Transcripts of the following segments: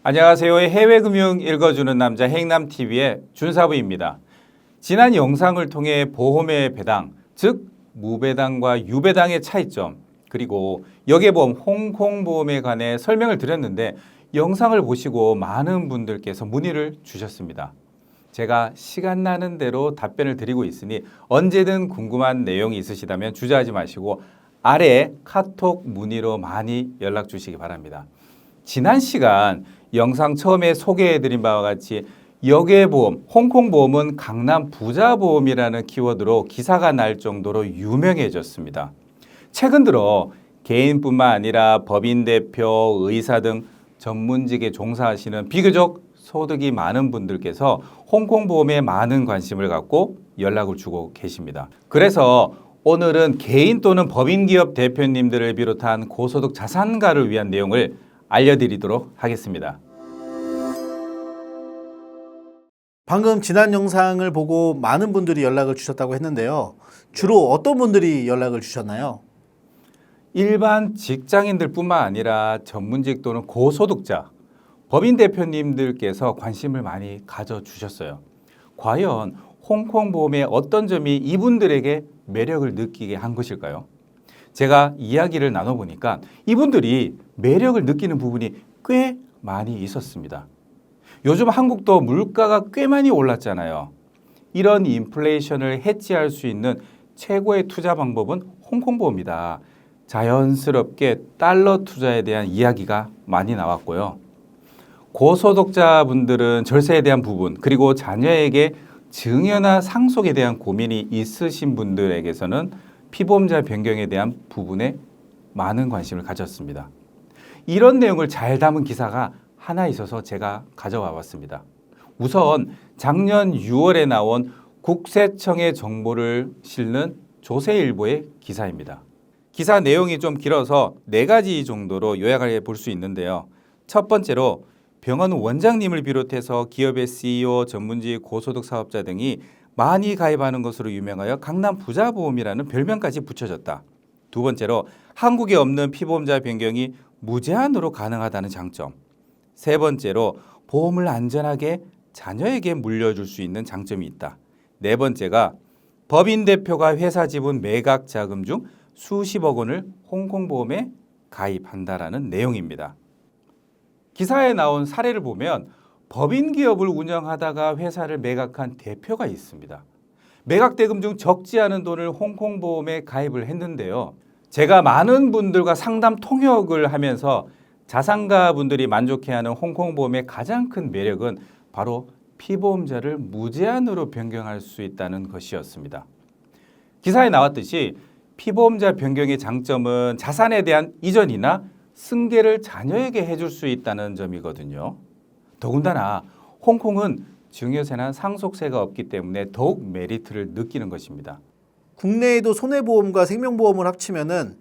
안녕하세요. 해외금융 읽어주는 남자 행남TV의 준사부입니다. 지난 영상을 통해 보험의 배당, 즉 무배당과 유배당의 차이점, 그리고 여객보험, 홍콩보험에 관해 설명을 드렸는데 영상을 보시고 많은 분들께서 문의를 주셨습니다. 제가 시간 나는 대로 답변을 드리고 있으니 언제든 궁금한 내용이 있으시다면 주저하지 마시고 아래 카톡 문의로 많이 연락 주시기 바랍니다. 지난 시간 영상 처음에 소개해드린 바와 같이 여객보험, 홍콩보험은 강남 부자보험이라는 키워드로 기사가 날 정도로 유명해졌습니다. 최근 들어 개인뿐만 아니라 법인 대표, 의사 등 전문직에 종사하시는 비교적 소득이 많은 분들께서 홍콩보험에 많은 관심을 갖고 연락을 주고 계십니다. 그래서 오늘은 개인 또는 법인 기업 대표님들을 비롯한 고소득 자산가를 위한 내용을 알려드리도록 하겠습니다. 방금 지난 영상을 보고 많은 분들이 연락을 주셨다고 했는데요. 주로 어떤 분들이 연락을 주셨나요? 일반 직장인들 뿐만 아니라 전문직 또는 고소득자, 법인 대표님들께서 관심을 많이 가져주셨어요. 과연 홍콩보험의 어떤 점이 이분들에게 매력을 느끼게 한 것일까요? 제가 이야기를 나눠보니까 이분들이 매력을 느끼는 부분이 꽤 많이 있었습니다. 요즘 한국도 물가가 꽤 많이 올랐잖아요. 이런 인플레이션을 해치할 수 있는 최고의 투자 방법은 홍콩보험이다. 자연스럽게 달러 투자에 대한 이야기가 많이 나왔고요. 고소득자분들은 절세에 대한 부분, 그리고 자녀에게 증여나 상속에 대한 고민이 있으신 분들에게서는 피보험자 변경에 대한 부분에 많은 관심을 가졌습니다. 이런 내용을 잘 담은 기사가 하나 있어서 제가 가져와 봤습니다. 우선 작년 6월에 나온 국세청의 정보를 실는 조세일보의 기사입니다. 기사 내용이 좀 길어서 4가지 정도로 요약을 볼 수 있는데요. 첫 번째로 병원 원장님을 비롯해서 기업의 CEO, 전문직, 고소득 사업자 등이 많이 가입하는 것으로 유명하여 강남 부자보험이라는 별명까지 붙여졌다. 두 번째로 한국에 없는 피보험자 변경이 무제한으로 가능하다는 장점. 세 번째로 보험을 안전하게 자녀에게 물려줄 수 있는 장점이 있다. 네 번째가 법인 대표가 회사 지분 매각 자금 중 수십억 원을 홍콩보험에 가입한다라는 내용입니다. 기사에 나온 사례를 보면 법인 기업을 운영하다가 회사를 매각한 대표가 있습니다. 매각 대금 중 적지 않은 돈을 홍콩보험에 가입을 했는데요. 제가 많은 분들과 상담 통역을 하면서 자산가 분들이 만족해하는 홍콩보험의 가장 큰 매력은 바로 피보험자를 무제한으로 변경할 수 있다는 것이었습니다. 기사에 나왔듯이 피보험자 변경의 장점은 자산에 대한 이전이나 승계를 자녀에게 해줄 수 있다는 점이거든요. 더군다나 홍콩은 증여세나 상속세가 없기 때문에 더욱 메리트를 느끼는 것입니다. 국내에도 손해보험과 생명보험을 합치면은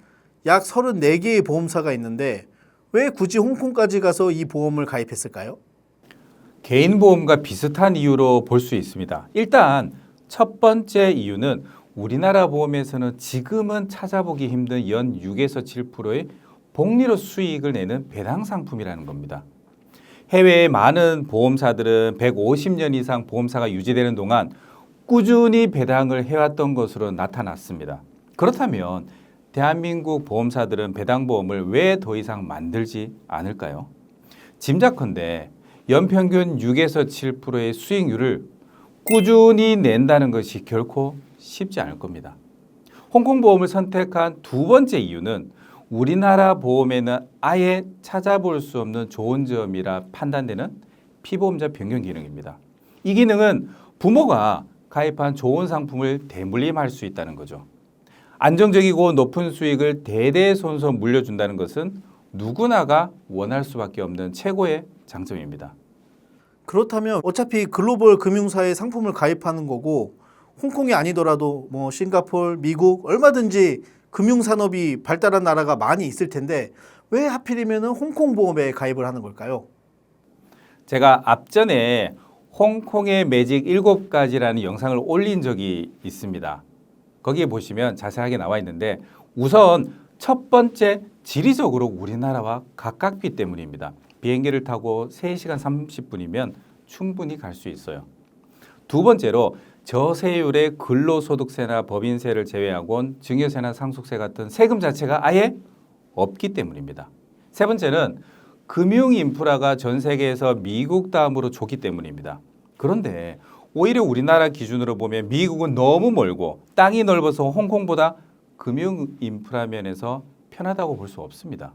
약 34개의 보험사가 있는데 왜 굳이 홍콩까지 가서 이 보험을 가입했을까요? 개인 보험과 비슷한 이유로 볼 수 있습니다. 일단 첫 번째 이유는 우리나라 보험에서는 지금은 찾아보기 힘든 연 6에서 7%의 복리로 수익을 내는 배당 상품이라는 겁니다. 해외의 많은 보험사들은 150년 이상 보험사가 유지되는 동안 꾸준히 배당을 해왔던 것으로 나타났습니다. 그렇다면 대한민국 보험사들은 배당보험을 왜 더 이상 만들지 않을까요? 짐작컨대 연평균 6에서 7%의 수익률을 꾸준히 낸다는 것이 결코 쉽지 않을 겁니다. 홍콩보험을 선택한 두 번째 이유는 우리나라 보험에는 아예 찾아볼 수 없는 좋은 점이라 판단되는 피보험자 변경 기능입니다. 이 기능은 부모가 가입한 좋은 상품을 대물림할 수 있다는 거죠. 안정적이고 높은 수익을 대대손손 물려준다는 것은 누구나가 원할 수밖에 없는 최고의 장점입니다. 그렇다면 어차피 글로벌 금융사의 상품을 가입하는 거고 홍콩이 아니더라도 싱가포르, 미국 얼마든지 금융산업이 발달한 나라가 많이 있을 텐데 왜 하필이면 홍콩보험에 가입을 하는 걸까요? 제가 앞전에 홍콩의 매직 7가지라는 영상을 올린 적이 있습니다. 거기에 보시면 자세하게 나와 있는데 우선 첫 번째 지리적으로 우리나라와 가깝기 때문입니다. 비행기를 타고 3시간 30분이면 충분히 갈 수 있어요. 두 번째로 저세율의 근로소득세나 법인세를 제외하고는 증여세나 상속세 같은 세금 자체가 아예 없기 때문입니다. 세 번째는 금융 인프라가 전 세계에서 미국 다음으로 좋기 때문입니다. 그런데 오히려 우리나라 기준으로 보면 미국은 너무 멀고 땅이 넓어서 홍콩보다 금융 인프라 면에서 편하다고 볼 수 없습니다.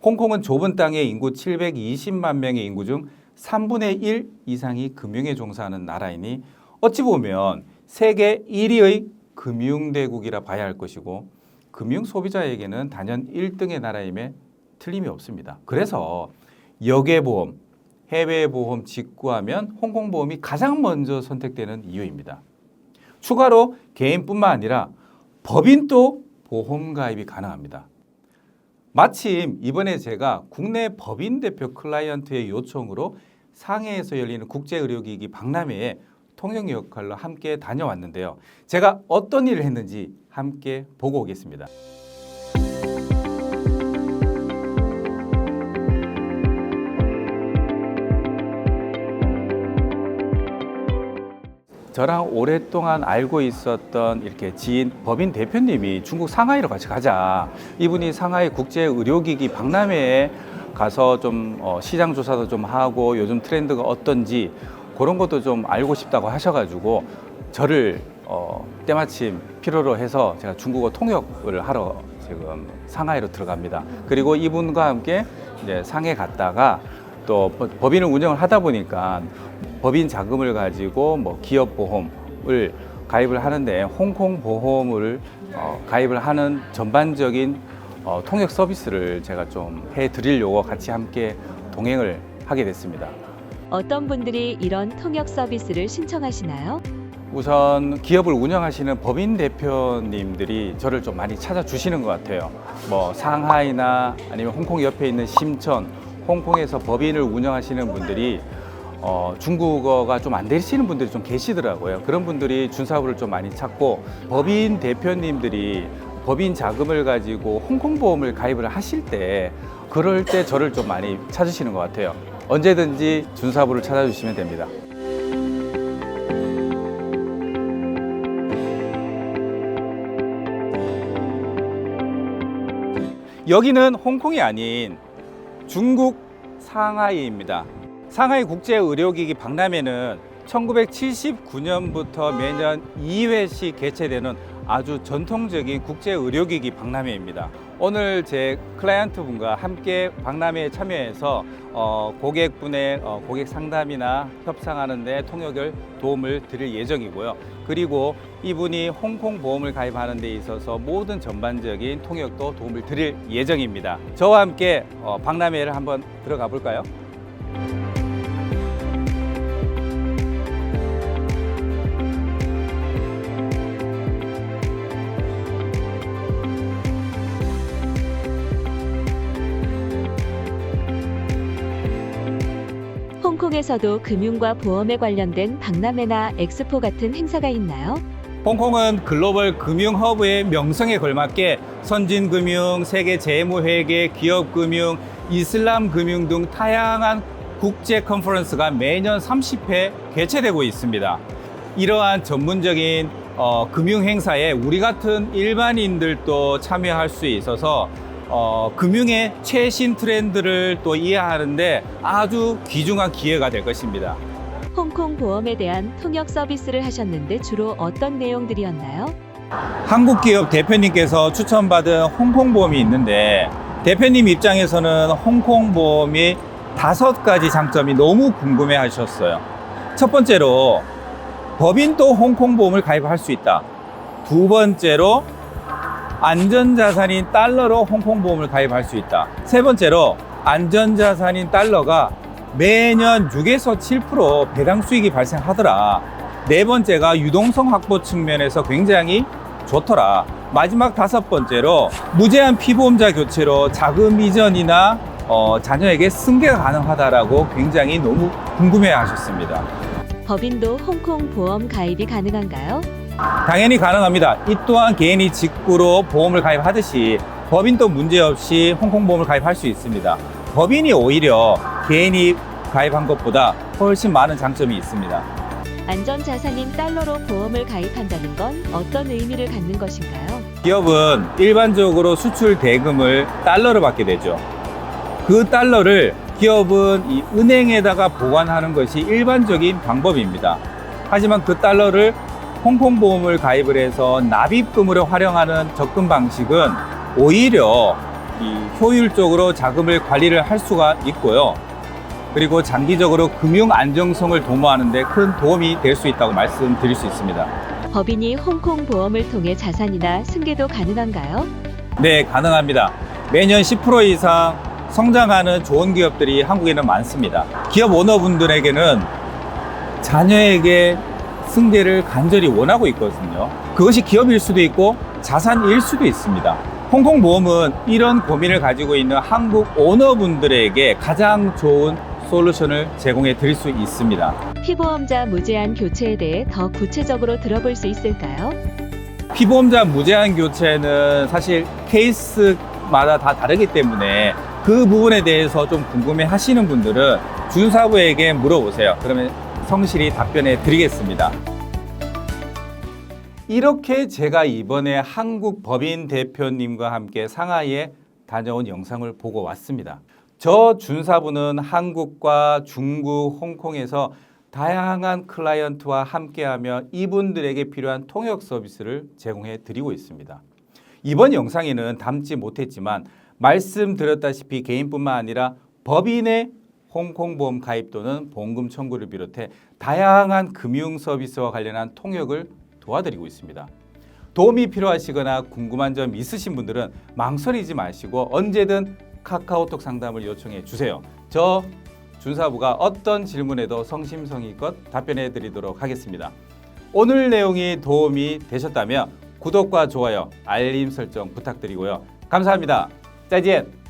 홍콩은 좁은 땅에 인구 720만 명의 인구 중 3분의 1 이상이 금융에 종사하는 나라이니 어찌 보면 세계 1위의 금융대국이라 봐야 할 것이고 금융 소비자에게는 단연 1등의 나라임에 틀림이 없습니다. 그래서 역외보험, 해외보험 직구하면 홍콩보험이 가장 먼저 선택되는 이유입니다. 추가로 개인뿐만 아니라 법인도 보험 가입이 가능합니다. 마침 이번에 제가 국내 법인 대표 클라이언트의 요청으로 상해에서 열리는 국제의료기기 박람회에 통역 역할로 함께 다녀왔는데요. 제가 어떤 일을 했는지 함께 보고 오겠습니다. 저랑 오랫동안 알고 있었던 이렇게 지인 법인 대표님이 중국 상하이로 같이 가자. 이분이 상하이 국제의료기기 박람회에 가서 좀 시장 조사도 좀 하고 요즘 트렌드가 어떤지 그런 것도 좀 알고 싶다고 하셔가지고 저를 때마침 필요로 해서 제가 중국어 통역을 하러 지금 상하이로 들어갑니다. 그리고 이분과 함께 이제 상해 갔다가 또 법인을 운영을 하다 보니까 법인 자금을 가지고 뭐 기업 보험을 가입을 하는데 홍콩 보험을 가입을 하는 전반적인 통역 서비스를 제가 좀 해드리려고 같이 함께 동행을 하게 됐습니다. 어떤 분들이 이런 통역 서비스를 신청하시나요? 우선 기업을 운영하시는 법인 대표님들이 저를 좀 많이 찾아주시는 것 같아요. 뭐 상하이나 아니면 홍콩 옆에 있는 심천, 홍콩에서 법인을 운영하시는 분들이 중국어가 좀 안 되시는 분들이 좀 계시더라고요. 그런 분들이 준사부를 좀 많이 찾고 법인 대표님들이 법인 자금을 가지고 홍콩 보험을 가입을 하실 때 그럴 때 저를 좀 많이 찾으시는 것 같아요. 언제든지 준사부를 찾아주시면 됩니다. 여기는 홍콩이 아닌 중국 상하이입니다. 상하이 국제의료기기 박람회는 1979년부터 매년 2회씩 개최되는 아주 전통적인 국제의료기기 박람회입니다. 오늘 제 클라이언트 분과 함께 박람회에 참여해서 고객분의 고객 상담이나 협상하는 데 통역을 도움을 드릴 예정이고요. 그리고 이분이 홍콩 보험을 가입하는 데 있어서 모든 전반적인 통역도 도움을 드릴 예정입니다. 저와 함께 박람회를 한번 들어가 볼까요? 홍콩에서도 금융과 보험에 관련된 박람회나 엑스포 같은 행사가 있나요? 홍콩은 글로벌 금융 허브의 명성에 걸맞게 선진금융, 세계 재무회계, 기업금융, 이슬람 금융 등 다양한 국제 컨퍼런스가 매년 30회 개최되고 있습니다. 이러한 전문적인 금융 행사에 우리 같은 일반인들도 참여할 수 있어서 금융의 최신 트렌드를 또 이해하는데 아주 귀중한 기회가 될 것입니다. 홍콩 보험에 대한 통역 서비스를 하셨는데 주로 어떤 내용들이었나요? 한국 기업 대표님께서 추천받은 홍콩 보험이 있는데 대표님 입장에서는 홍콩 보험이 5가지 장점이 너무 궁금해 하셨어요. 첫 번째로 법인도 홍콩 보험을 가입할 수 있다. 두 번째로 안전자산인 달러로 홍콩 보험을 가입할 수 있다. 세 번째로 안전자산인 달러가 매년 6에서 7% 배당 수익이 발생하더라. 네 번째가 유동성 확보 측면에서 굉장히 좋더라. 마지막 5번째로 무제한 피보험자 교체로 자금 이전이나 자녀에게 승계가 가능하다라고 굉장히 너무 궁금해 하셨습니다. 법인도 홍콩 보험 가입이 가능한가요? 당연히 가능합니다. 이 또한 개인이 직구로 보험을 가입하듯이 법인도 문제없이 홍콩 보험을 가입할 수 있습니다. 법인이 오히려 개인이 가입한 것보다 훨씬 많은 장점이 있습니다. 안전자산인 달러로 보험을 가입한다는 건 어떤 의미를 갖는 것인가요? 기업은 일반적으로 수출 대금을 달러로 받게 되죠. 그 달러를 기업은 이 은행에다가 보관하는 것이 일반적인 방법입니다. 하지만 그 달러를 홍콩보험을 가입을 해서 납입금으로 활용하는 접근 방식은 오히려 이 효율적으로 자금을 관리를 할 수가 있고요. 그리고 장기적으로 금융 안정성을 도모하는 데 큰 도움이 될 수 있다고 말씀드릴 수 있습니다. 법인이 홍콩 보험을 통해 자산이나 승계도 가능한가요? 네, 가능합니다. 매년 10% 이상 성장하는 좋은 기업들이 한국에는 많습니다. 기업 오너분들에게는 자녀에게 승계를 간절히 원하고 있거든요. 그것이 기업일 수도 있고 자산일 수도 있습니다. 홍콩보험은 이런 고민을 가지고 있는 한국 오너분들에게 가장 좋은 솔루션을 제공해 드릴 수 있습니다. 피보험자 무제한 교체에 대해 더 구체적으로 들어볼 수 있을까요? 피보험자 무제한 교체는 사실 케이스마다 다 다르기 때문에 그 부분에 대해서 좀 궁금해 하시는 분들은 준사부에게 물어보세요. 그러면 성실히 답변해 드리겠습니다. 이렇게 제가 이번에 한국 법인 대표님과 함께 상하이에 다녀온 영상을 보고 왔습니다. 저 준사부는 한국과 중국, 홍콩에서 다양한 클라이언트와 함께하며 이분들에게 필요한 통역 서비스를 제공해 드리고 있습니다. 이번 영상에는 담지 못했지만 말씀드렸다시피 개인뿐만 아니라 법인의 홍콩보험 가입 또는 보험금 청구를 비롯해 다양한 금융 서비스와 관련한 통역을 도와드리고 있습니다. 도움이 필요하시거나 궁금한 점 있으신 분들은 망설이지 마시고 언제든 카카오톡 상담을 요청해 주세요. 저 준사부가 어떤 질문에도 성심성의껏 답변해 드리도록 하겠습니다. 오늘 내용이 도움이 되셨다면 구독과 좋아요, 알림 설정 부탁드리고요. 감사합니다. 再见。